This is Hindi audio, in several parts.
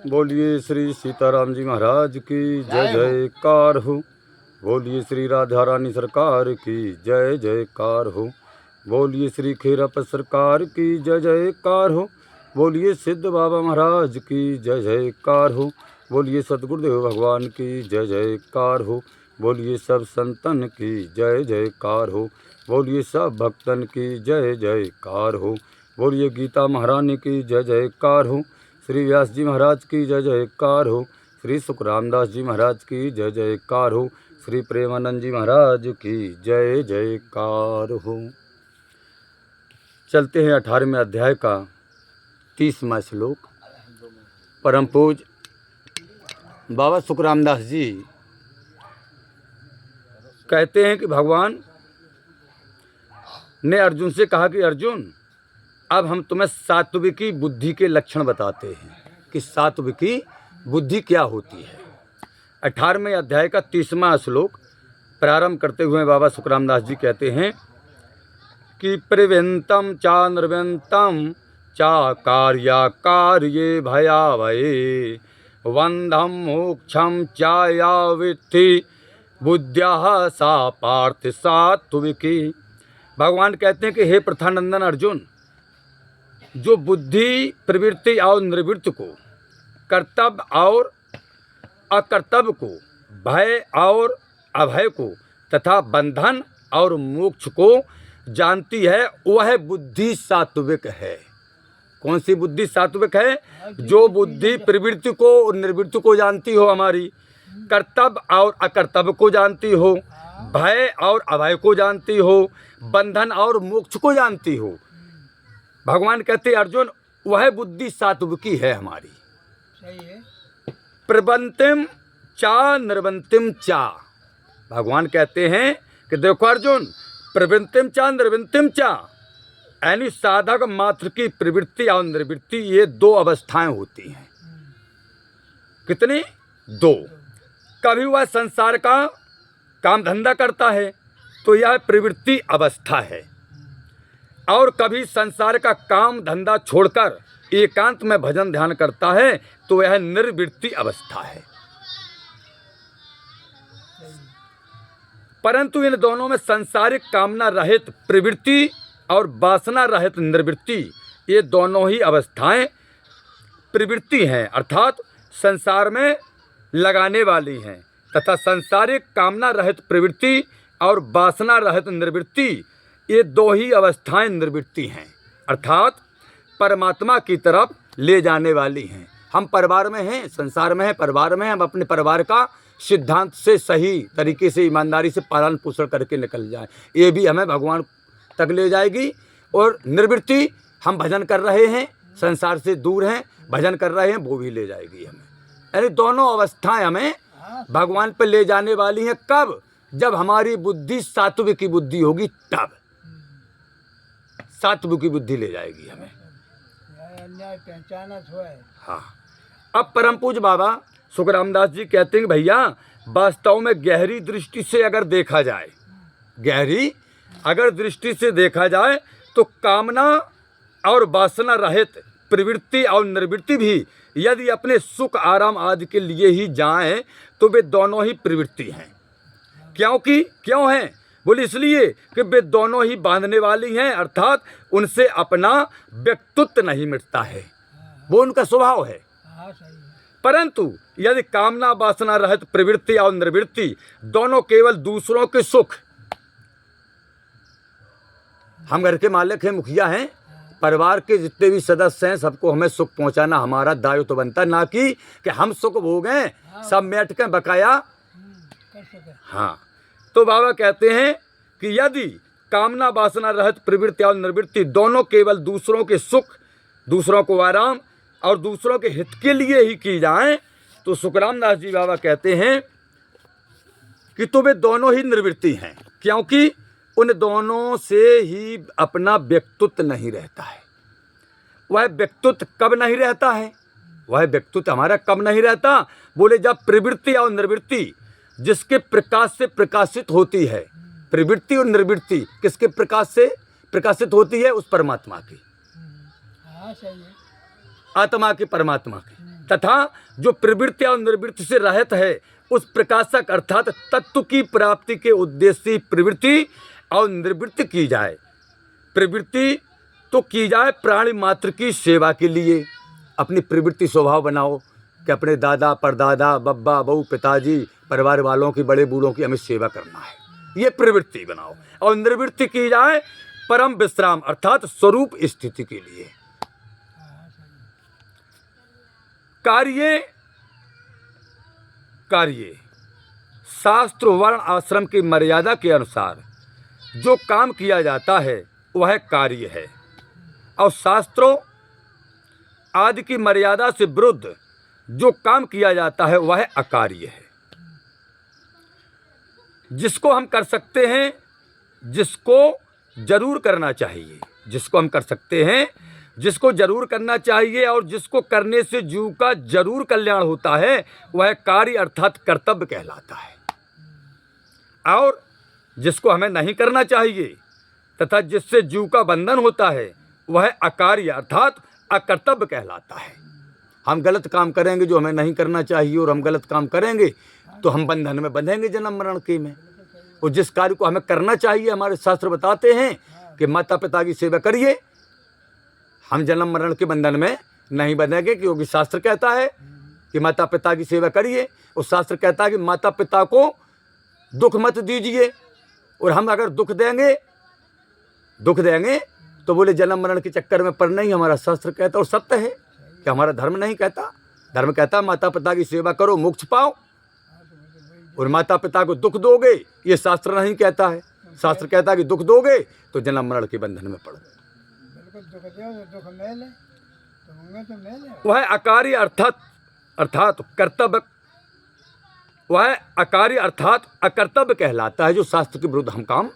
बोलिए श्री सीताराम जी महाराज की जय जयकार हो। बोलिए श्री राधा रानी सरकार की जय जयकार हो। बोलिए श्री खेरप सरकार की जय जयकार हो। बोलिए सिद्ध बाबा महाराज की जय जयकार हो। बोलिए सतगुरुदेव भगवान की जय जयकार हो। बोलिए सब संतन की जय जयकार हो। बोलिए सब भक्तन की जय जयकार हो। बोलिए गीता महारानी की जय जयकार हो। श्री व्यास जी महाराज की जय जयकार हो। श्री सुखरामदास जी महाराज की जय जयकार हो। श्री प्रेमानंद जी महाराज की जय जयकार हो। चलते हैं 18वें अध्याय का 30वां श्लोक। परम पूज बाबा सुखरामदास जी कहते हैं कि भगवान ने अर्जुन से कहा कि अर्जुन, अब हम तुम्हें सात्विकी बुद्धि के लक्षण बताते हैं कि सात्विकी बुद्धि क्या होती है। 18वें अध्याय का 30वां श्लोक प्रारंभ करते हुए बाबा सुखरामदास जी कहते हैं कि प्रवृंतम चा निर्वृंतम चा कार्ये भयावये वंदम मोक्षम चाया वित्ति बुद्ध्या सा पार्थ सात्विकी। भगवान कहते हैं कि हे प्रथानंदन अर्जुन, जो बुद्धि प्रवृत्ति और निवृत्ति को, कर्तव्य और अकर्तव्य को, भय और अभय को तथा बंधन और मोक्ष को जानती है, वह बुद्धि सात्विक है। कौन सी बुद्धि सात्विक है? जो बुद्धि प्रवृत्ति को और निवृत्ति को जानती हो, हमारी कर्तव्य और अकर्तव्य को जानती हो, भय और अभय को जानती हो, बंधन और मोक्ष को जानती हो। भगवान कहते अर्जुन, वह बुद्धि सात्विकी है हमारी। सही है। प्रबंतिम चा निर्बंतिम चा। भगवान कहते हैं कि देखो अर्जुन, प्रवृत्तिम चा निर्वृत्तिम चा, यानी साधक मात्र की प्रवृत्ति और निर्वृत्ति, ये दो अवस्थाएं होती हैं। कितनी? दो। कभी वह संसार का काम धंधा करता है तो यह प्रवृत्ति अवस्था है, और कभी संसार का काम धंधा छोड़कर एकांत में भजन ध्यान करता है तो यह निर्वृत्ति अवस्था है। परंतु इन दोनों में संसारिक कामना रहित प्रवृत्ति और वासना रहित निर्वृत्ति, ये दोनों ही अवस्थाएं प्रवृत्ति हैं, अर्थात संसार में लगाने वाली हैं, तथा संसारिक कामना रहित प्रवृत्ति और वासना रहित निर्वृत्ति, ये दो ही अवस्थाएं निर्वृत्ति हैं, अर्थात परमात्मा की तरफ ले जाने वाली हैं। हम परिवार में हैं, संसार में हैं, परिवार में हैं, हम अपने परिवार का सिद्धांत से सही तरीके से ईमानदारी से पालन पोषण करके निकल जाएं, ये भी हमें भगवान तक ले जाएगी। और निर्वृत्ति, हम भजन कर रहे हैं, संसार से दूर हैं, भजन कर रहे हैं, वो भी ले जाएगी हमें। यानी दोनों अवस्थाएं हमें भगवान पर ले जाने वाली हैं। कब? जब हमारी बुद्धि सात्विकी बुद्धि होगी, तब सात्विकी बुद्धि ले जाएगी हमें। हाँ। अब परम पूज्य बाबा सुखरामदास जी कहते हैं भैया, वास्तव में गहरी दृष्टि से अगर देखा जाए, गहरी अगर दृष्टि से देखा जाए, तो कामना और वासना रहित प्रवृत्ति और निर्वृत्ति भी यदि अपने सुख आराम आदि के लिए ही जाएं, तो वे दोनों ही प्रवृत्ति हैं। क्यों हैं? बोले इसलिए कि वे दोनों ही बांधने वाली हैं, अर्थात उनसे अपना व्यक्तित्व नहीं मिटता है, वो उनका स्वभाव है। परंतु यदि कामना वासना रहित प्रवृत्ति और निर्वृत्ति दोनों केवल दूसरों के सुख, हम घर के मालिक हैं, मुखिया हैं, परिवार के जितने भी सदस्य हैं, सबको हमें सुख पहुंचाना हमारा दायित्व तो बनता, ना कि हम सुख भोगें, सब मेट के बकाया। हाँ। तो बाबा कहते हैं कि यदि कामना वासना रहित प्रवृत्ति और निर्वृत्ति दोनों केवल दूसरों के सुख, दूसरों को आराम और दूसरों के हित के लिए ही की जाएं, तो सुखरामदास जी बाबा कहते हैं कि तो वे दोनों ही निर्वृत्ति हैं, क्योंकि उन दोनों से ही अपना व्यक्तित्व नहीं रहता है। वह व्यक्तित्व कब नहीं रहता है? वह व्यक्तित्व हमारा कब नहीं रहता? बोले जब प्रवृत्ति और निर्वृत्ति जिसके प्रकाश से प्रकाशित होती है। प्रवृत्ति और निर्वृत्ति किसके प्रकाश से प्रकाशित होती है? उस परमात्मा की। आत्मा की, परमात्मा की, तथा जो प्रवृत्ति और निर्वृत्ति से रहित है उस प्रकाशक अर्थात तत्व की प्राप्ति के उद्देश्य से प्रवृत्ति और निर्वृत्ति की जाए। प्रवृत्ति तो की जाए प्राणी मात्र की सेवा के लिए। अपनी प्रवृत्ति स्वभाव बनाओ कि अपने दादा परदादा बब्बा बहू पिताजी परिवार वालों की, बड़े बूढ़ों की हमें सेवा करना है, ये प्रवृत्ति बनाओ। और निर्वृत्ति की जाए परम विश्राम अर्थात स्वरूप स्थिति के लिए। कार्य शास्त्र वर्ण आश्रम की मर्यादा के अनुसार जो काम किया जाता है वह कार्य है, और शास्त्रों आदि की मर्यादा से विरुद्ध जो काम किया जाता है वह अकार्य है। जिसको हम कर सकते हैं, जिसको जरूर करना चाहिए, जिसको हम कर सकते हैं, जिसको जरूर करना चाहिए और जिसको करने से जीव का जरूर कल्याण होता है वह कार्य अर्थात कर्तव्य कहलाता है। और जिसको हमें नहीं करना चाहिए तथा जिससे जीव का बंधन होता है वह अकार्य अर्थात अकर्तव्य कहलाता है। हम गलत काम करेंगे जो हमें नहीं करना चाहिए, और हम गलत काम करेंगे तो हम बंधन में बंधेंगे जन्म मरण के में। और जिस कार्य को हमें करना चाहिए, हमारे शास्त्र बताते हैं कि माता पिता की सेवा करिए, हम जन्म मरण के बंधन में नहीं बंधेंगे, क्योंकि शास्त्र कहता है कि माता पिता की सेवा करिए, और शास्त्र कहता है कि माता पिता को दुख मत दीजिए। और हम अगर दुख देंगे तो बोले जन्म मरण के चक्कर में पड़ना ही हमारा शास्त्र कहता, और सत्य है कि हमारा धर्म नहीं कहता। धर्म कहता माता पिता की सेवा करो मोक्ष पाओ, और माता पिता को दुख दोगे ये शास्त्र नहीं कहता है। शास्त्र कहता है कि दुख दोगे तो जन्म मरण के बंधन में पड़ो। वह अकार्य अर्थात कर्तव्य, वह अकार्य अर्थात अकर्तव्य कहलाता है जो शास्त्र के विरुद्ध हम काम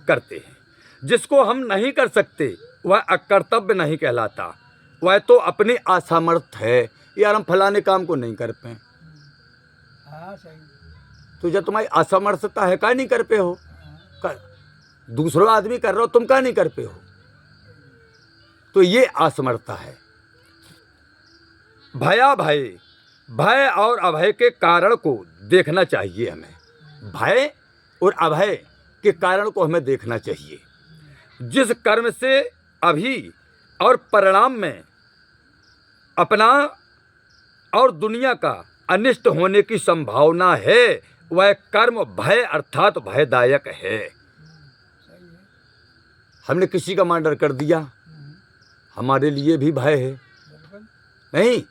करते हैं। जिसको हम नहीं कर सकते वह अकर्तव्य नहीं कहलाता, वह तो अपनी असामर्थ है। यार हम फलाने काम को नहीं कर पाए, तो जब तुम्हारी असमर्थता है क्या नहीं कर पे हो, दूसरा आदमी कर रहा हो तुम क्या नहीं कर पे हो, तो ये असमर्थता है। भय और अभय के कारण को देखना चाहिए हमें। भय और अभय के कारण को हमें देखना चाहिए। जिस कर्म से अभी और परिणाम में अपना और दुनिया का अनिष्ट होने की संभावना है वह कर्म भय अर्थात भयदायक है। हमने किसी का मर्डर कर दिया, हमारे लिए भी भय है नहीं,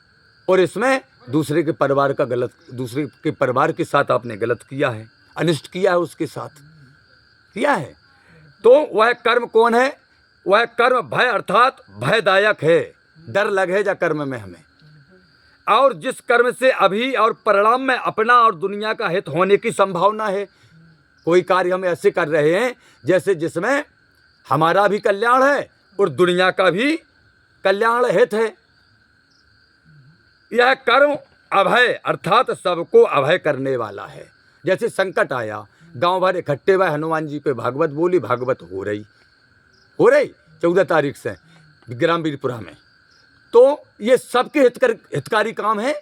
और इसमें दूसरे के परिवार का गलत, दूसरे के परिवार के साथ आपने गलत किया है, अनिष्ट किया है, उसके साथ किया है, तो वह कर्म कौन है? वह कर्म भय अर्थात भयदायक है। डर लगे जा कर्म में हमें। और जिस कर्म से अभी और परिणाम में अपना और दुनिया का हित होने की संभावना है, कोई कार्य हम ऐसे कर रहे हैं जैसे जिसमें हमारा भी कल्याण है और दुनिया का भी कल्याण हित है, यह कर्म अभय अर्थात सबको अभय करने वाला है। जैसे संकट आया, गांव भर इकट्ठे हुए हनुमान जी पे भागवत बोली, भागवत हो रही 14 तारीख से ग्राम वीरपुरा में, तो ये सबके हितकारी काम है,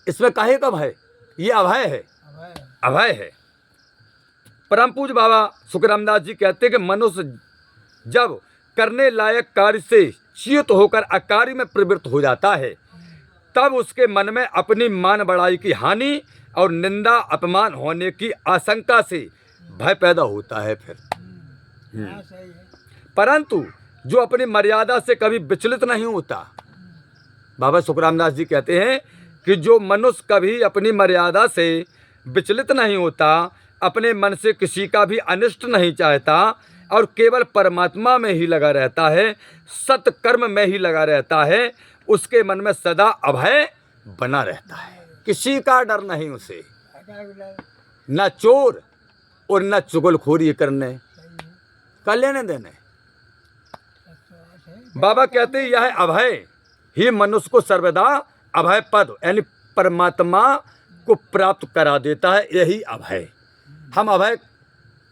इसमें काहे का भय? ये अभय है, अभय है। परम पूज्य बाबा सुखरामदास जी कहते हैं कि मनुष्य जब करने लायक कार्य से च्युत होकर अकार्य में प्रवृत्त हो जाता है तब उसके मन में अपनी मान बढ़ाई की हानि और निंदा अपमान होने की आशंका से भय पैदा होता है फिर। परंतु जो अपनी मर्यादा से कभी विचलित नहीं होता, बाबा सुखरामदास जी कहते हैं कि जो मनुष्य कभी अपनी मर्यादा से विचलित नहीं होता, अपने मन से किसी का भी अनिष्ट नहीं चाहता और केवल परमात्मा में ही लगा रहता है, सत्कर्म में ही लगा रहता है, उसके मन में सदा अभय बना रहता है, किसी का डर नहीं उसे, न चोर और न चुगलखोरी करने का लेने देने। बाबा कहते हैं यह अभय ही मनुष्य को सर्वदा अभय पद यानी परमात्मा को प्राप्त करा देता है, यही अभय। हम अभय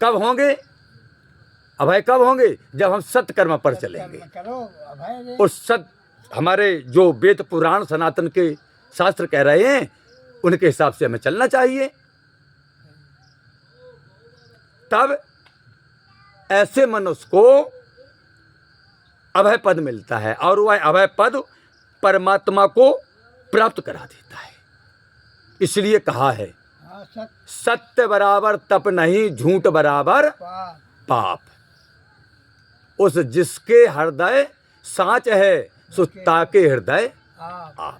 कब होंगे? अभय कब होंगे? जब हम सत्कर्म पर चलेंगे और हमारे जो वेद पुराण सनातन के शास्त्र कह रहे हैं उनके हिसाब से हमें चलना चाहिए। तब ऐसे मनुष्य को अभय पद मिलता है और वह अभय पद परमात्मा को प्राप्त करा देता है। इसलिए कहा है सत्य बराबर तप नहीं, झूठ बराबर पाप। उस जिसके हृदय साँच है सो ताके हृदय आप।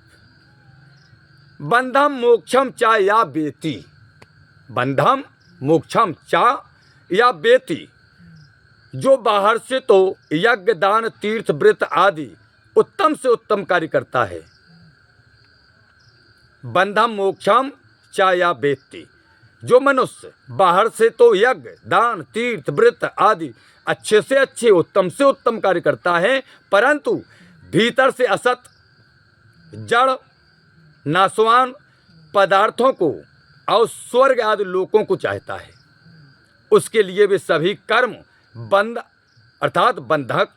बंधम मोक्षम चा या बेती, बंधम मोक्षम चा या बेती। जो बाहर से तो यज्ञ दान तीर्थ व्रत आदि उत्तम से उत्तम कार्य करता है, बंधम मोक्षम चा या बेती। जो मनुष्य बाहर से तो यज्ञ दान तीर्थ व्रत आदि अच्छे से अच्छे उत्तम से उत्तम कार्य करता है, परंतु भीतर से असत जड़ नाशवान पदार्थों को और स्वर्ग आदि लोकों को चाहता है, उसके लिए वे सभी कर्म बंध अर्थात बंधक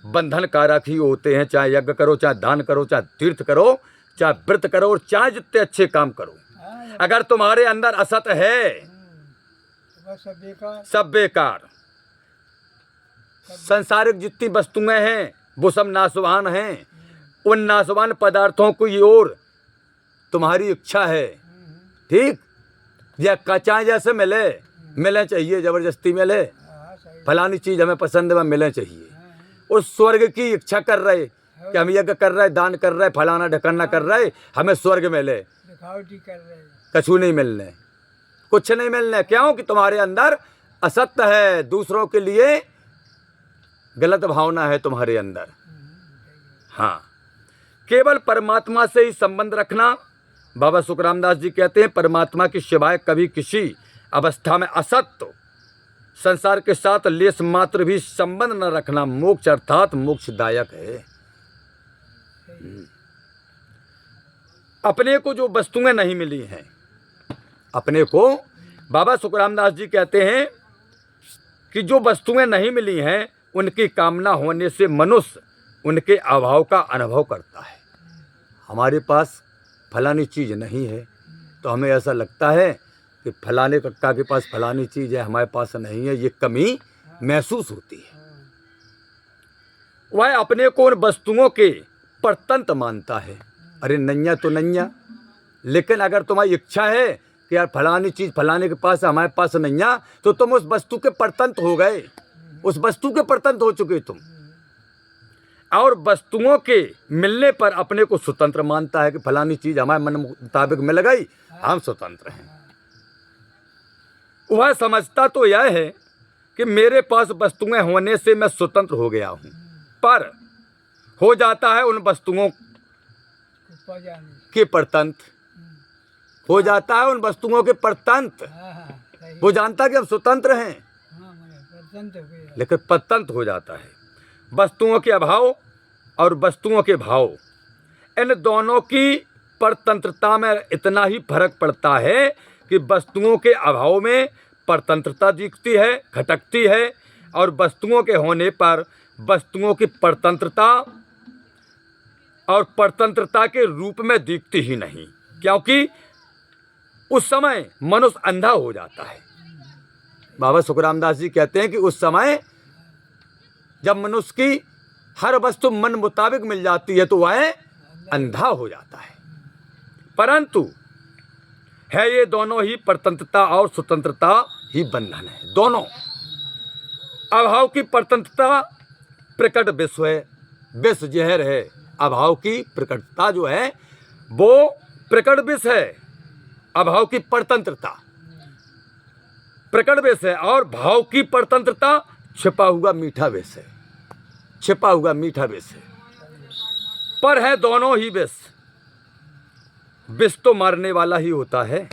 बंधन कारक ही होते हैं। चाहे यज्ञ करो, चाहे दान करो, चाहे तीर्थ करो, चाहे व्रत करो और चाहे जितने अच्छे काम करो, अगर तुम्हारे अंदर असत है सब बेकार। संसारिक जितनी वस्तुएं हैं वो सब नाशवान हैं। उन नाशवान पदार्थों की ओर तुम्हारी इच्छा है, ठीक, या कच्चा जैसे मिले चाहिए, जबरदस्ती मिले, फलानी चीज़ हमें पसंद है मिले चाहिए। उस स्वर्ग की इच्छा कर रहे कि हम यज्ञ कर रहे, दान कर रहे, फलाना ढकना कर रहे, हमें स्वर्ग मिले, कछु नहीं मिलने, कुछ नहीं मिलने। क्यों? कि तुम्हारे अंदर असत्य है, दूसरों के लिए गलत भावना है तुम्हारे अंदर। हाँ, केवल परमात्मा से ही संबंध रखना। बाबा सुखरामदास जी कहते हैं परमात्मा के सिवाय कभी किसी अवस्था में असत्य संसार के साथ लेस मात्र भी संबंध न रखना मोक्ष अर्थात मोक्षदायक है। अपने को जो वस्तुएं नहीं मिली हैं, अपने को बाबा सुखरामदास जी कहते हैं कि जो वस्तुएं नहीं मिली हैं उनकी कामना होने से मनुष्य उनके अभाव का अनुभव करता है। हमारे पास फलानी चीज़ नहीं है तो हमें ऐसा लगता है कि फलाने कक्का के पास फलानी चीज़ है, हमारे पास नहीं है, ये कमी महसूस होती है। वह अपने को उन वस्तुओं के परतंत्र मानता है। अरे नैया तो नैया, लेकिन अगर तुम्हारी इच्छा है कि यार फलानी चीज़ फलाने के पास है, हमारे पास नैया, तो तुम उस वस्तु के परतंत्र हो गए, उस वस्तु के परतंत्र हो चुके तुम। और वस्तुओं के मिलने पर अपने को स्वतंत्र मानता है कि फलानी चीज़ हमारे मन मुताबिक मिल गई, हम स्वतंत्र हैं। वह समझता तो यह है कि मेरे पास वस्तुएं होने से मैं स्वतंत्र हो गया हूँ, पर हो जाता है उन वस्तुओं के परतंत्र, हो जाता है उन वस्तुओं के परतंत्र। वो जानता कि हम स्वतंत्र हैं, लेकिन परतंत्र हो जाता है। वस्तुओं के अभाव और वस्तुओं के भाव, इन दोनों की परतंत्रता में इतना ही फर्क पड़ता है कि वस्तुओं के अभाव में परतंत्रता दिखती है, खटकती है, और वस्तुओं के होने पर वस्तुओं की परतंत्रता और परतंत्रता के रूप में दिखती ही नहीं, क्योंकि उस समय मनुष्य अंधा हो जाता है। बाबा सुखरामदास जी कहते हैं कि उस समय जब मनुष्य की हर वस्तु मन मुताबिक मिल जाती है तो वह अंधा हो जाता है। परंतु है ये दोनों ही परतंत्रता और स्वतंत्रता ही बंधन है। दोनों अभाव की परतंत्रता प्रकट विश्व है, विश्व जहर है। अभाव की प्रकटता जो है वो प्रकट विष है, अभाव की परतंत्रता प्रकट विष है, और भाव की परतंत्रता छिपा हुआ मीठा विष है, छिपा हुआ मीठा विष है। पर है दोनों ही विष, विष तो मारने वाला ही होता है,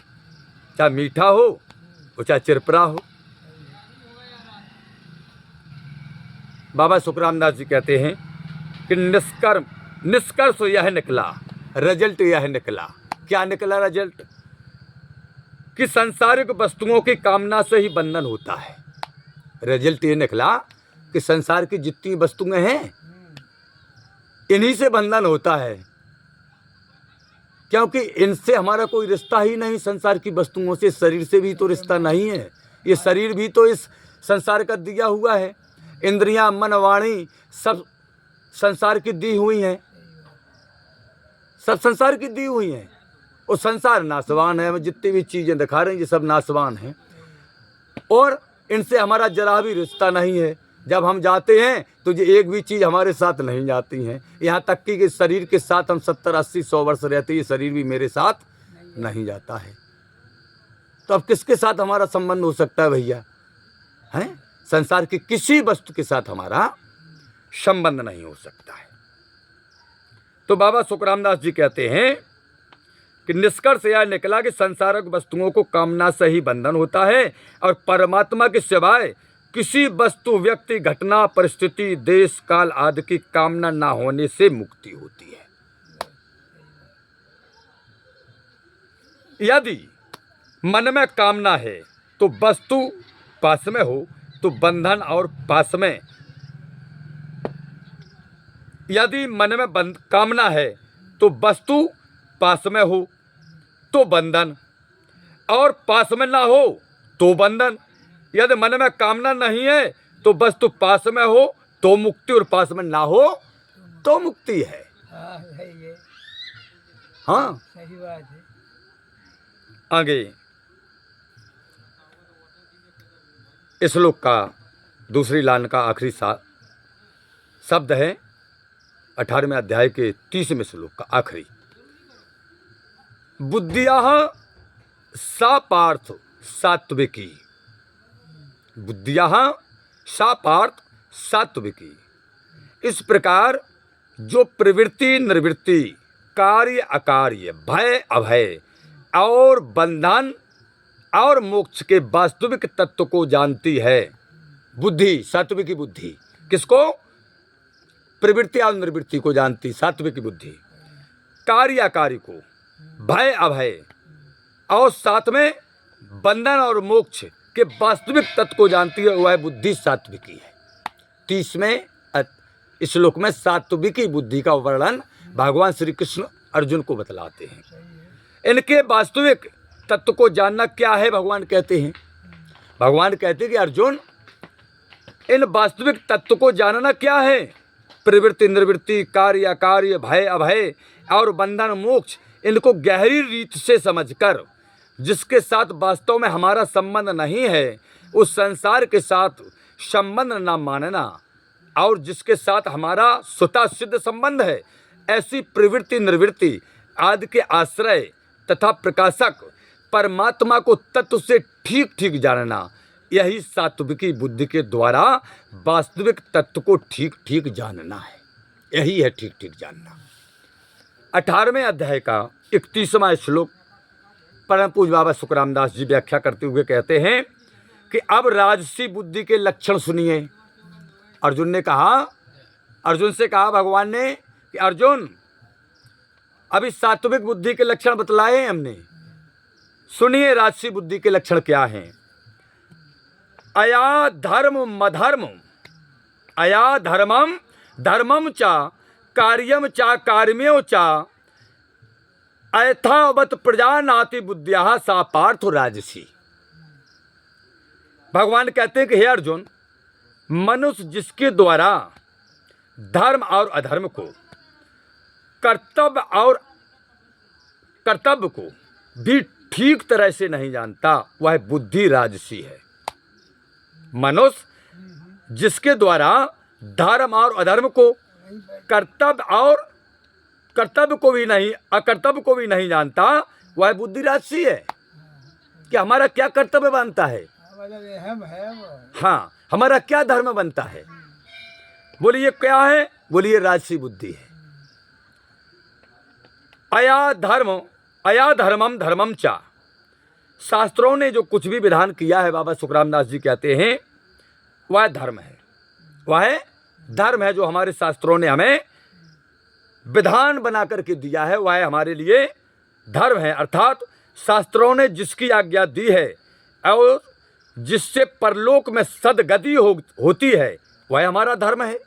चाहे मीठा हो और चाहे चिरपरा हो। बाबा सुखरामदास जी कहते हैं कि निष्कर्ष यह निकला, रिजल्ट यह निकला। क्या निकला रिजल्ट? कि सांसारिक वस्तुओं की कामना से ही बंधन होता है। रिजल्ट ये निकला कि संसार की जितनी वस्तुएं हैं इन्हीं से बंधन होता है, क्योंकि इनसे हमारा कोई रिश्ता ही नहीं। संसार की वस्तुओं से, शरीर से भी तो रिश्ता नहीं है। ये शरीर भी तो इस संसार का दिया हुआ है। इंद्रियां, मन, वाणी सब संसार की दी हुई हैं, सब संसार की दी हुई हैं। और संसार नाशवान है। जितनी भी चीज़ें दिखा रहे हैं ये सब नाशवान हैं, और इनसे हमारा जरा भी रिश्ता नहीं है। जब हम जाते हैं तो ये एक भी चीज़ हमारे साथ नहीं जाती हैं। यहाँ तक कि शरीर के साथ हम 70, 80, 100 वर्ष रहते, ये शरीर भी मेरे साथ नहीं जाता है। तो अब किसके साथ हमारा संबंध हो सकता है भैया? हैं? संसार की किसी वस्तु के साथ हमारा संबंध नहीं हो सकता है। तो बाबा सुखरामदास जी कहते हैं कि निष्कर्ष यह निकला कि संसारक वस्तुओं को कामना से ही बंधन होता है, और परमात्मा के सिवाय किसी वस्तु, व्यक्ति, घटना, परिस्थिति, देश, काल आदि की कामना ना होने से मुक्ति होती है। यदि मन में कामना है तो वस्तु पास में हो तो बंधन और पास में, यदि मन में कामना है तो वस्तु पास में हो तो बंधन, और पास में ना हो तो बंधन। यदि मन में कामना नहीं है तो वस्तु पास में हो तो मुक्ति, और पास में ना हो तो मुक्ति है। हाँ, सही बात है। आगे इस श्लोक का दूसरी लाइन का आखिरी शब्द है 18वें अध्याय के 30वें श्लोक का आखिरी। बुद्धिया सा पार्थ सात्विकी, बुद्धिया सा पार्थ सात्विकी। इस प्रकार जो प्रवृत्ति, निवृत्ति, कार्य, अकार्य, भय, अभय और बंधन और मोक्ष के वास्तविक तत्व को जानती है, बुद्धि, सात्विकी बुद्धि। किसको? प्रवृत्ति और निवृत्ति को जानती सात्विकी बुद्धि, कार्य अकार्य को, भय अभय और साथ में बंधन और मोक्ष के वास्तविक तत्व को जानती है, वह बुद्धि सात्विकी है। 30वें श्लोक में सात्विकी बुद्धि का वर्णन भगवान श्री कृष्ण अर्जुन को बतलाते हैं। इनके वास्तविक तत्व को जानना क्या है भगवान कहते हैं? भगवान कहते हैं कि अर्जुन, इन वास्तविक तत्व को जानना क्या है? प्रवृत्ति, निवृत्ति, कार्य अकार्य, भय अभय और बंधन मोक्ष, इनको गहरी रीत से समझकर जिसके साथ वास्तव में हमारा संबंध नहीं है, उस संसार के साथ संबंध न मानना, और जिसके साथ हमारा स्वतः सिद्ध संबंध है, ऐसी प्रवृत्ति, निवृत्ति आदि के आश्रय तथा प्रकाशक परमात्मा को तत्व से ठीक ठीक जानना, यही सात्विकी बुद्धि के द्वारा वास्तविक तत्व को ठीक ठीक जानना है। यही है ठीक ठीक जानना। 18वें अध्याय का 31वां श्लोक परम पूज्य बाबा सुखरामदास जी व्याख्या करते हुए कहते हैं कि अब राजसी बुद्धि के लक्षण सुनिए। अर्जुन ने कहा, अर्जुन से कहा भगवान ने कि अर्जुन, अभी सात्विक बुद्धि के लक्षण बतलाए हमने, सुनिए राजसी बुद्धि के लक्षण क्या हैं। अया धर्म अधर्म, अया धर्मम धर्मम चा कार्यम चा कार्म्यो चा अयथावत प्रजानाति बुद्धिया सा पार्थ राजसी। भगवान कहते हैं कि हे अर्जुन, मनुष्य जिसके द्वारा धर्म और अधर्म को, कर्तव्य को भी ठीक तरह से नहीं जानता, वह बुद्धि राजसी है। मनुष्य जिसके द्वारा धर्म और अधर्म को, कर्तव्य को भी नहीं, अकर्तव्य को भी नहीं जानता, वह बुद्धि राजसी है। कि हमारा क्या कर्तव्य बनता है, हाँ, हमारा क्या धर्म बनता है, बोलिए क्या है? बोलिए राजसी बुद्धि है। अया धर्मम धर्मम चा, शास्त्रों ने जो कुछ भी विधान किया है, बाबा सुखरामदास जी कहते हैं, वह धर्म है। वह धर्म है जो हमारे शास्त्रों ने हमें विधान बना करके दिया है, वह हमारे लिए धर्म है। अर्थात शास्त्रों ने जिसकी आज्ञा दी है और जिससे परलोक में सदगति होती है, वह हमारा धर्म है।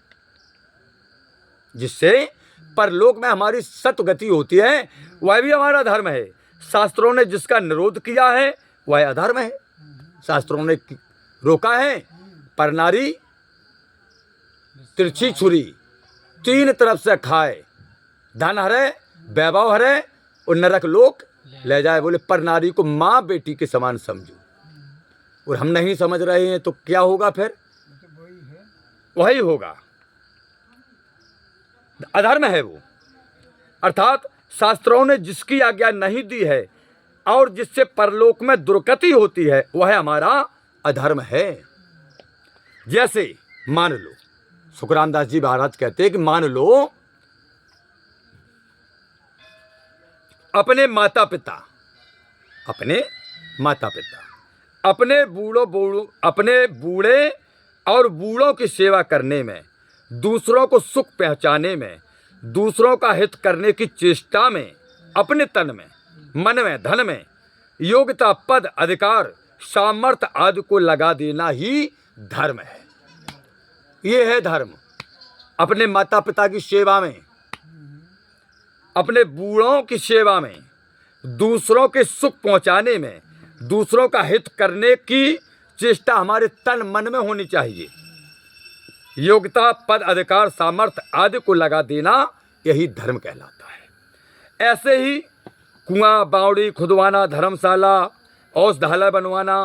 जिससे परलोक में हमारी सतगति होती है, वह भी हमारा धर्म है। शास्त्रों ने जिसका निरोध किया है वह अधर्म है। शास्त्रों ने रोका है पर नारी तिरछी छुरी तीन तरफ से खाए, धन हरे, वैभव हरे और नरक लोक ले जाए। बोले पर नारी को माँ बेटी के समान समझो, और हम नहीं समझ रहे हैं तो क्या होगा? फिर वही होगा, अधर्म है वो। अर्थात शास्त्रों ने जिसकी आज्ञा नहीं दी है और जिससे परलोक में दुर्गति होती है वह हमारा अधर्म है। जैसे मान लो, सुखराम दास जी महाराज कहते हैं कि मान लो अपने माता पिता अपने बूढ़े और बूढ़ों की सेवा करने में, दूसरों को सुख पहुंचाने में, दूसरों का हित करने की चेष्टा में, अपने तन में, मन में, धन में योग्यता, पद, अधिकार, सामर्थ्य आदि को लगा देना ही धर्म है। ये है धर्म। अपने माता पिता की सेवा में, अपने बूढ़ों की सेवा में, दूसरों के सुख पहुंचाने में, दूसरों का हित करने की चेष्टा हमारे तन मन में होनी चाहिए। योग्यता, पद, अधिकार, सामर्थ्य आदि को लगा देना यही धर्म कहलाता है। ऐसे ही कुआं बावड़ी खुदवाना, धर्मशाला, औषधालय बनवाना,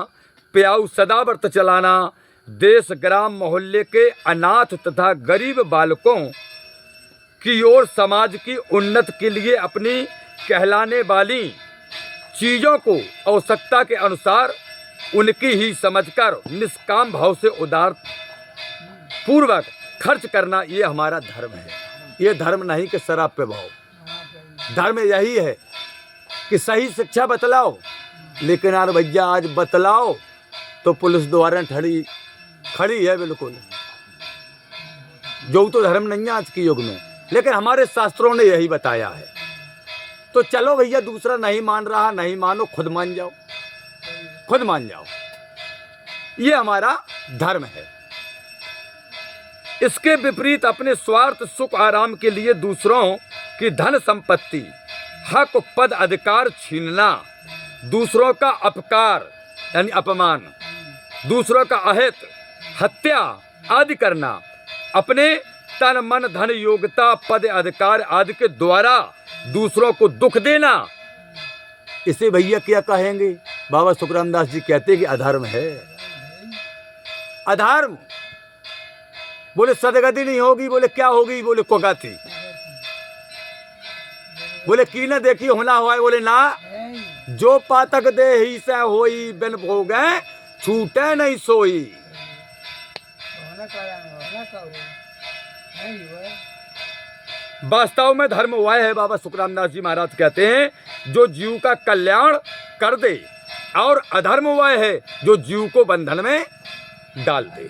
प्याऊ सदाव्रत चलाना, देश ग्राम मोहल्ले के अनाथ तथा गरीब बालकों की ओर समाज की उन्नति के लिए अपनी कहलाने वाली चीज़ों को आवश्यकता के अनुसार उनकी ही समझकर निष्काम भाव से उदार पूर्वक खर्च करना, ये हमारा धर्म है। ये धर्म नहीं कि शराब पे भाव। धर्म यही है कि सही शिक्षा बतलाओ, लेकिन यार भैया आज बतलाओ तो पुलिस द्वारा खड़ी है बिल्कुल। जो तो धर्म नहीं है आज के युग में, लेकिन हमारे शास्त्रों ने यही बताया है। तो चलो भैया, दूसरा नहीं मान रहा, नहीं मानो, खुद मान जाओ, खुद मान जाओ। ये हमारा धर्म है। इसके विपरीत अपने स्वार्थ, सुख, आराम के लिए दूसरों की धन संपत्ति, हक, पद, अधिकार छीनना, दूसरों का अपकार यानी अपमान, दूसरों का अहित, हत्या आदि करना, अपने तन मन धन योग्यता पद अधिकार आदि के द्वारा दूसरों को दुख देना, इसे भैया क्या कहेंगे? बाबा सुखराम दास जी कहते हैं कि अधर्म है। अधर्म। बोले सदगति नहीं होगी, बोले क्या होगी? बोले कोगाती। बोले की न देखी होना हुआ, बोले ना, जो पातक दे ही से होई, बिन भोगे छूटे नहीं सोई। वास्तव में धर्म वह है, बाबा सुखराम दास जी महाराज कहते हैं, जो जीव का कल्याण कर दे, और अधर्म वह है जो जीव को बंधन में डाल दे।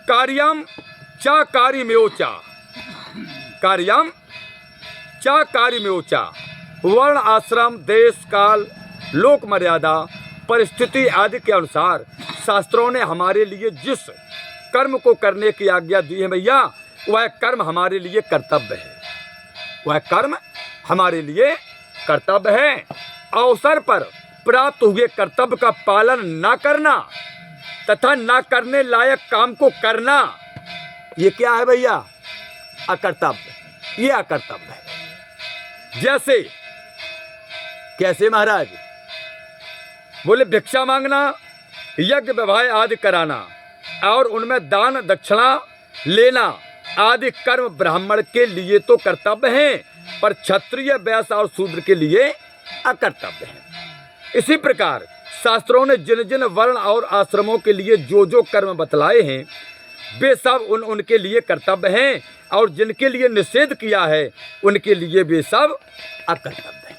कार्यम चा कार्यमेवचा, कार्यम चा कार्यमेवचा, वर्ण आश्रम देश काल लोक मर्यादा परिस्थिति आदि के अनुसार शास्त्रों ने हमारे लिए जिस कर्म को करने की आज्ञा दी है भैया, वह कर्म हमारे लिए कर्तव्य है। वह कर्म हमारे लिए कर्तव्य है। अवसर पर प्राप्त हुए कर्तव्य का पालन न करना तथा न करने लायक काम को करना, ये क्या है भैया? अकर्तव्य। ये अकर्तव्य है। जैसे कैसे महाराज? बोले भिक्षा मांगना, यज्ञ विवाह आदि कराना और उनमें दान दक्षिणा लेना आदि कर्म ब्राह्मण के लिए तो कर्तव्य हैं, पर क्षत्रिय, वैश्य और शूद्र के लिए अकर्तव्य हैं। इसी प्रकार शास्त्रों ने जिन जिन वर्ण और आश्रमों के लिए जो जो कर्म बतलाए हैं, वे सब उनके लिए कर्तव्य हैं, और जिनके लिए निषेध किया है उनके लिए वे सब अकर्तव्य हैं।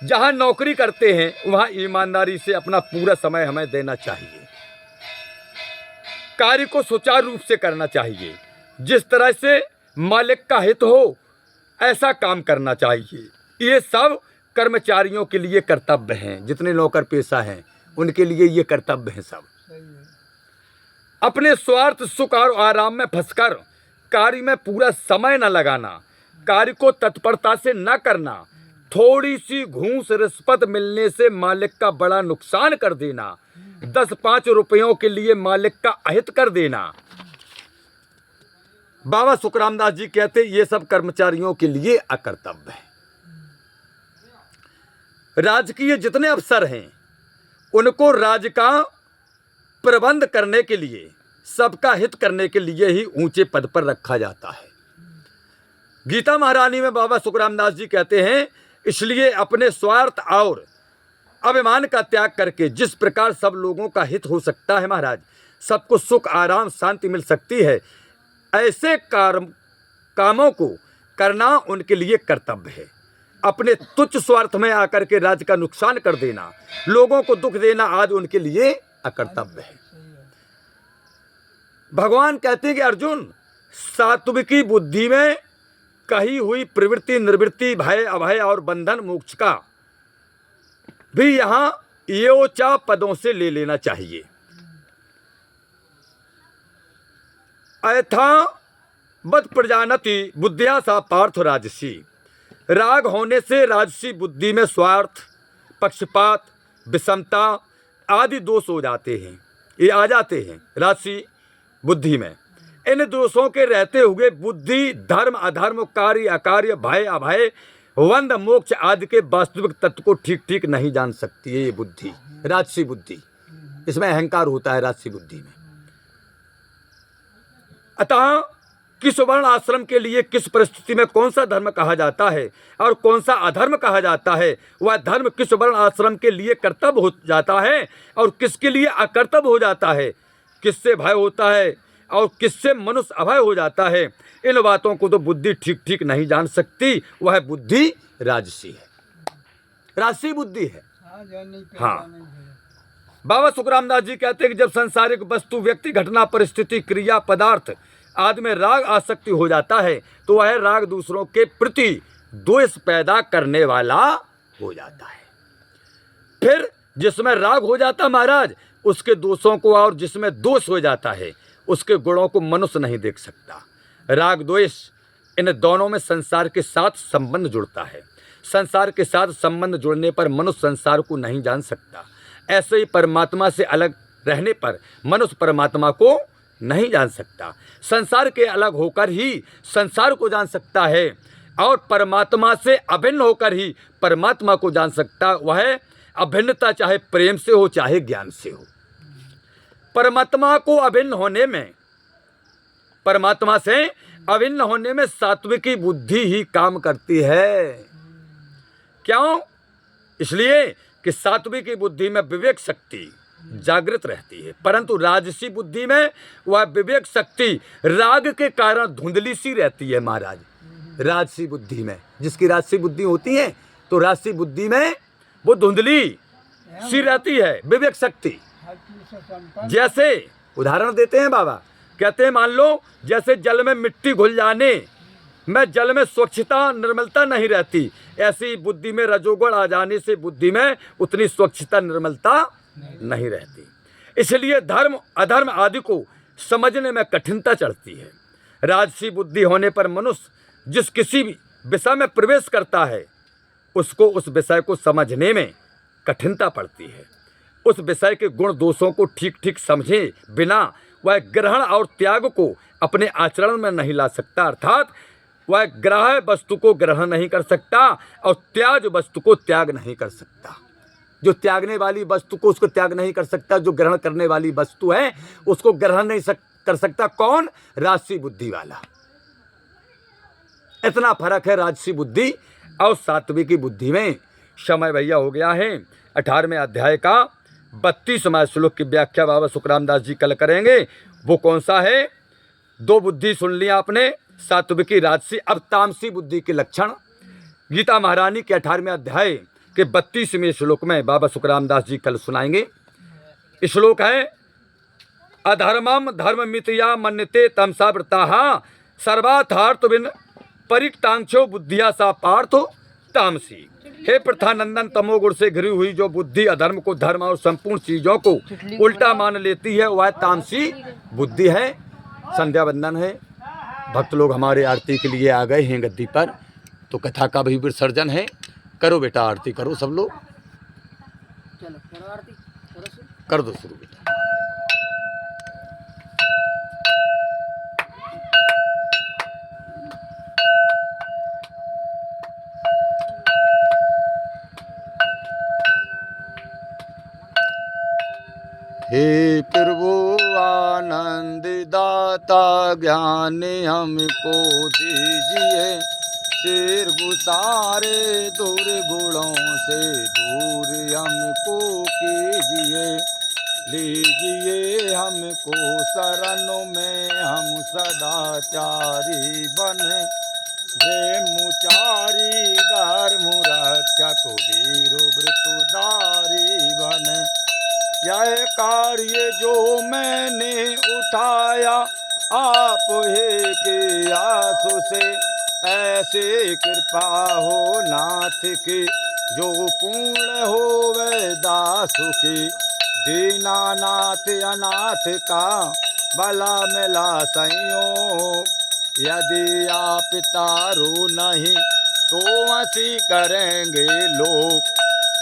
जहाँ नौकरी करते हैं वहाँ ईमानदारी से अपना पूरा समय हमें देना चाहिए। कार्य को सुचारू रूप से करना चाहिए। जिस तरह से मालिक का हित हो ऐसा काम करना चाहिए। ये सब कर्मचारियों के लिए कर्तव्य हैं। जितने नौकर पेशा हैं उनके लिए ये कर्तव्य हैं सब। अपने स्वार्थ, सुख और आराम में फंसकर कार्य में पूरा समय न लगाना, कार्य को तत्परता से न करना, थोड़ी सी घूस रिश्वत मिलने से मालिक का बड़ा नुकसान कर देना, 10-5 रुपयों के लिए मालिक का अहित कर देना। बाबा सुखराम दास जी कहते ये सब कर्मचारियों के लिए अकर्तव्य है। राजकीय जितने अफसर हैं उनको राज्य का प्रबंध करने के लिए, सबका हित करने के लिए ही ऊंचे पद पर रखा जाता है। गीता महारानी में बाबा सुखराम दास जी कहते हैं, इसलिए अपने स्वार्थ और अभिमान का त्याग करके जिस प्रकार सब लोगों का हित हो सकता है महाराज, सबको सुख आराम शांति मिल सकती है, ऐसे कामों को करना उनके लिए कर्तव्य है। अपने तुच्छ स्वार्थ में आकर के राज्य का नुकसान कर देना, लोगों को दुख देना आदि उनके लिए अकर्तव्य है। भगवान कहते हैं कि अर्जुन, सात्विकी बुद्धि में कही हुई प्रवृत्ति निवृत्ति भय अभय और बंधन मोक्ष का भी यहां योचा पदों से ले लेना चाहिए। अयथा बद प्रजानति बुद्धिया सा पार्थ राजसी, राग होने से राजसी बुद्धि में स्वार्थ, पक्षपात, विषमता आदि दोष हो जाते हैं, ये आ जाते हैं राजसी बुद्धि में। इन दोषों के रहते हुए बुद्धि धर्म अधर्म कार्य अकार्य भय अभय वंद मोक्ष आदि के वास्तविक तत्व को ठीक ठीक नहीं जान सकती है। ये बुद्धि राजसी बुद्धि, इसमें अहंकार होता है राजसी बुद्धि में। अतः किस वर्ण आश्रम के लिए किस परिस्थिति में कौन सा धर्म कहा जाता है और कौन सा अधर्म कहा जाता है, वह धर्म किस वर्ण आश्रम के लिए कर्तव्य हो जाता है और किसके लिए अकर्तव्य हो जाता है, किससे भय होता है और किससे मनुष्य अभय हो जाता है, इन बातों को तो बुद्धि ठीक ठीक नहीं जान सकती। वह बुद्धि राजसी है, राजसी बुद्धि है। हाँ, बाबा सुखराम दास जी कहते हैं कि जब सांसारिक वस्तु व्यक्ति घटना परिस्थिति क्रिया पदार्थ आदि में राग आसक्ति हो जाता है तो वह राग दूसरों के प्रति द्वेष पैदा करने वाला हो जाता है। फिर जिसमें राग हो जाता महाराज, उसके दोषों को, और जिसमें दोष हो जाता है उसके गुणों को मनुष्य नहीं देख सकता। राग द्वेष इन दोनों में संसार के साथ संबंध जुड़ता है। संसार के साथ संबंध जुड़ने पर मनुष्य संसार को नहीं जान सकता। ऐसे ही परमात्मा से अलग रहने पर मनुष्य परमात्मा को नहीं जान सकता। संसार के अलग होकर ही संसार को जान सकता है और परमात्मा से अभिन्न होकर ही परमात्मा को जान सकता। वह अभिन्नता चाहे प्रेम से हो चाहे ज्ञान से हो। परमात्मा को अभिन्न होने में, परमात्मा से अभिन्न होने में सात्विकी बुद्धि ही काम करती है। क्यों? इसलिए कि सात्विकी बुद्धि में विवेक शक्ति जागृत रहती है, परंतु राजसी बुद्धि में वह विवेक शक्ति राग के कारण धुंधली सी रहती है महाराज। राजसी बुद्धि में, जिसकी राजसी बुद्धि होती है तो राजसी बुद्धि में वो धुंधली सी रहती है विवेक शक्ति। जैसे उदाहरण देते हैं बाबा, कहते हैं मान लो जैसे जल में मिट्टी घुल जाने में जल में स्वच्छता निर्मलता नहीं रहती, ऐसी बुद्धि में रजोगुण आ जाने से बुद्धि में उतनी स्वच्छता निर्मलता नहीं रहती। इसलिए धर्म अधर्म आदि को समझने में कठिनता चढ़ती है। राजसी बुद्धि होने पर मनुष्य जिस किसी भी विषय में प्रवेश करता है उसको उस विषय को समझने में कठिनता पड़ती है। उस विषय के गुण दोषों को ठीक ठीक समझे बिना वह ग्रहण और त्याग को अपने आचरण में नहीं ला सकता, अर्थात वह ग्राह्य वस्तु को ग्रहण नहीं कर सकता और त्याग वस्तु को त्याग नहीं कर सकता। जो त्यागने वाली वस्तु को उसको त्याग नहीं कर सकता, जो ग्रहण करने वाली वस्तु है उसको ग्रहण नहीं कर सकता। कौन? राजसी बुद्धि वाला। इतना फर्क है राजसी बुद्धि और सात्विकी बुद्धि में। समय भैया हो गया है। 18वें अध्याय का 32वां श्लोक की व्याख्या बाबा सुखराम दास जी कल करेंगे। वो कौन सा है? 2 बुद्धि सुन लिया आपने, सात्विकी राजसी। अब तामसी बुद्धि के लक्षण गीता महारानी के 18वें अध्याय के 32वें श्लोक में बाबा सुखराम दास जी कल सुनाएंगे। श्लोक है, अधर्मम धर्ममितया मन्यते तमसा वृताः सर्वार्थार्थ बिन परिक्तांक्षो बुद्धिया सा पार्थ तामसी। हे प्रथानंदन, तमोगुण से घिरी हुई जो बुद्धि अधर्म को धर्म और संपूर्ण चीजों को उल्टा मान लेती है वह तामसी बुद्धि है। संध्या वंदन है। भक्त लोग हमारे आरती के लिए आ गए हैं गद्दी पर, तो कथा का भी विसर्जन है। करो बेटा आरती करो सब लोग, चलो करो आरती, करो शुरू। कर दो शुरू बेटा। हे प्रभु आनंद दाता ज्ञान हमको दीजिए, शेर गुसारे दुर्गुणों से दूर हमको कीजिए। लीजिए हमको शरणों में हम सदाचारी बने, ब्रह्मचारी धर्म रक्षक वीर व्रतधारी बने। यह कार्य जो मैंने उठाया आप ही के आंसू से, ऐसे कृपा हो नाथ की जो पूर्ण हो वह दासु की। दीनानाथ अनाथ का भला मिला संयोग, यदि आप तारो नहीं तो हंसी करेंगे लोग।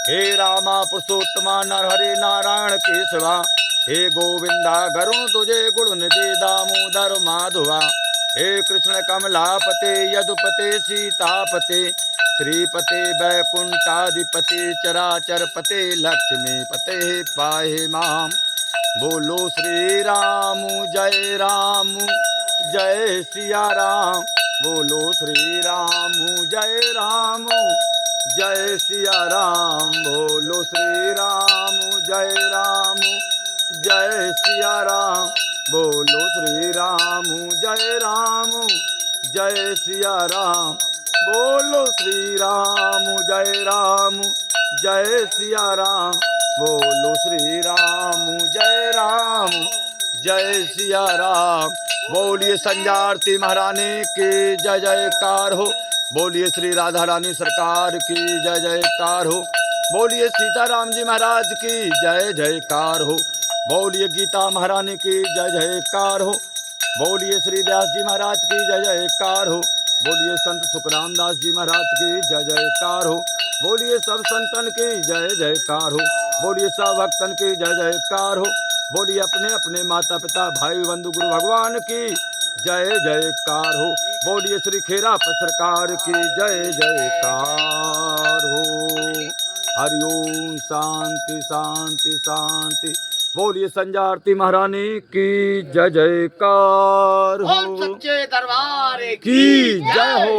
हे रामा पुरुषोत्तमा नरहरि नारायण केशवा, हे गोविंदा गरुण तुझे गुण निधि दामोदर माधवा। हे कृष्ण कमलापते यदुपते सीतापते, श्रीपते वैकुंठाधिपते चराचरपते लक्ष्मीपते पाहि माम। बोलो श्री राम जय सिया राम, बोलो श्री राम जय सिया राम, बोलो श्री राम जय सिया राम, बोलो श्री राम जय सिया राम, बोलो श्री राम जय सिया राम, बोलो श्री राम जय सिया राम। बोलिए संजारती महारानी की जय जयकार हो, बोलिए श्री राधा रानी सरकार की जय जयकार हो, बोलिए सीताराम जी महाराज की जय जयकार हो, बोलिए गीता महारानी की जय जयकार हो, बोलिए श्री व्यास जी महाराज की जय जयकार हो, बोलिए संत सुखराम दास जी महाराज की जय जयकार हो, बोलिए सब संतन की जय जयकार हो, बोलिए सब भक्तन की जय जयकार हो, बोलिए अपने अपने माता पिता भाई बंधु गुरु भगवान की जय जयकार हो, बोलिए श्री खेरापत सरकार की जय जयकार हो। हरिओम शांति शांति शांति, बोलिए संजारती महारानी की जय जयकार हो, सच्चे दरबार की जय हो।